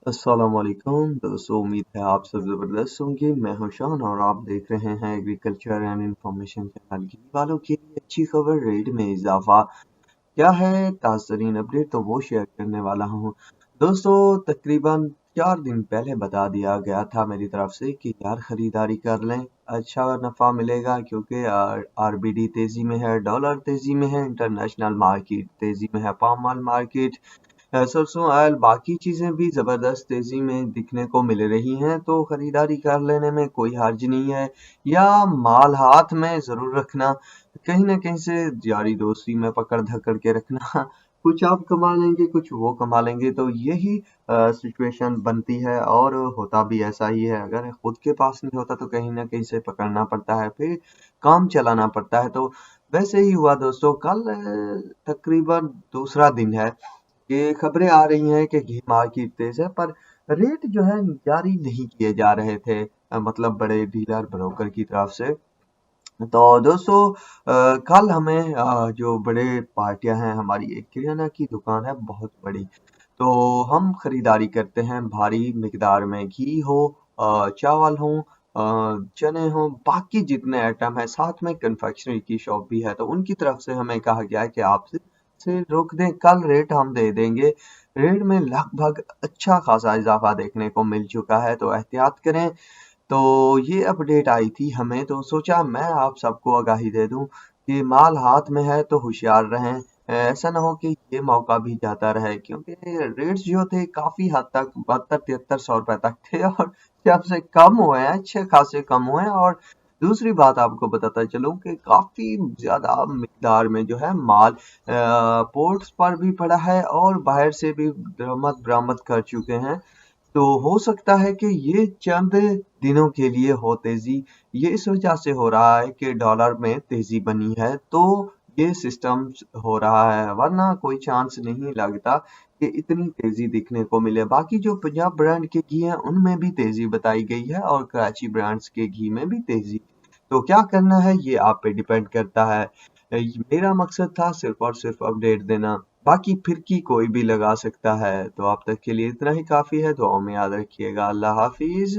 अस्सलामुअलैकुम दोस्तों, उम्मीद है आप सब ज़बरदस्त होंगे। मैं हूं शान और आप देख रहे हैं एग्रीकल्चर एंड इंफॉर्मेशन चैनल। गिनी वालों के लिए अच्छी खबर, रेट में इजाफा क्या है, ताज़तरीन अपडेट तो वो शेयर करने वाला हूँ। दोस्तों, तकरीबन 4 दिन पहले बता दिया गया था मेरी तरफ से कि यार खरीदारी कर लें, अच्छा नफ़ा मिलेगा, क्योंकि आरबीडी तेज़ी में है, डॉलर तेज़ी में है, इंटरनेशनल मार्केट तेज़ी में है, पाम ऑयल मार्केट, सरसों ऑयल, बाकी चीज़ें भी ज़बरदस्त तेज़ी में दिखने को मिल रही हैं, तो ख़रीदारी कर लेने में कोई हर्ज नहीं है। या माल हाथ में ज़रूर रखना, कहीं न कहीं से यारी दोस्ती में पकड़ धकड़ के रखना। कुछ आप कमा लेंगे, कुछ वो कमा लेंगे, तो यही सिचुएशन बनती है और होता भी ऐसा ही है। अगर खुद के पास नहीं होता तो कहीं न कहीं से पकड़ना पड़ता है, फिर काम चलाना पड़ता है। तो वैसे ही हुआ दोस्तों, कल तकरीबन दूसरा दिन है, ये खबरें आ रही हैं कि घी मार्केट तेज है, पर रेट जो है जारी नहीं किए जा रहे थे, मतलब बड़े डीलर ब्रोकर की तरफ से। तो दोस्तों, कल हमें जो बड़े पार्टियां हैं, हमारी एक किराना की दुकान है बहुत बड़ी, तो हम खरीदारी करते हैं भारी मिकदार में, घी हो, चावल हो, चने हो, बाकी जितने आइटम है, साथ में कन्फेक्शनरी की शॉप भी है, तो उनकी तरफ से हमें कहा गया है कि आप से रोक दें, कल रेट हम दे देंगे। रेट में लगभग अच्छा खासा इजाफा देखने को मिल चुका है, तो एहतियात करें। तो ये अपडेट आई थी हमें, तो सोचा मैं आप सबको आगाही दे दूं कि माल हाथ में है तो होशियार रहें। ऐसा ना हो कि ये मौका भी जाता रहे, क्योंकि रेट्स जो थे काफी हद तक 72-73 सौ रुपए तक थे, और जब से कम हुए हैं, अच्छे खासे कम हुए हैं। और दूसरी बात आपको बताता चलूं कि काफी ज्यादा मिकदार में जो है माल पोर्ट्स पर भी पड़ा है और बाहर से भी दरामद बरामद कर चुके हैं। तो हो सकता है कि ये चंद दिनों के लिए हो तेजी, ये इस वजह से हो रहा है कि डॉलर में तेजी बनी है, तो ये सिस्टम हो रहा है, वरना कोई चांस नहीं लगता कि इतनी तेजी दिखने को मिले। बाकी जो पंजाब ब्रांड के घी हैं उनमें भी तेजी बताई गई है, और कराची ब्रांड्स के घी में भी तेजी। तो क्या करना है ये आप पे डिपेंड करता है। मेरा मकसद था सिर्फ और सिर्फ अपडेट देना, बाकी फिरकी कोई भी लगा सकता है। तो आप तक के लिए इतना ही काफी है, दुआओं में याद रखिएगा। अल्लाह हाफिज।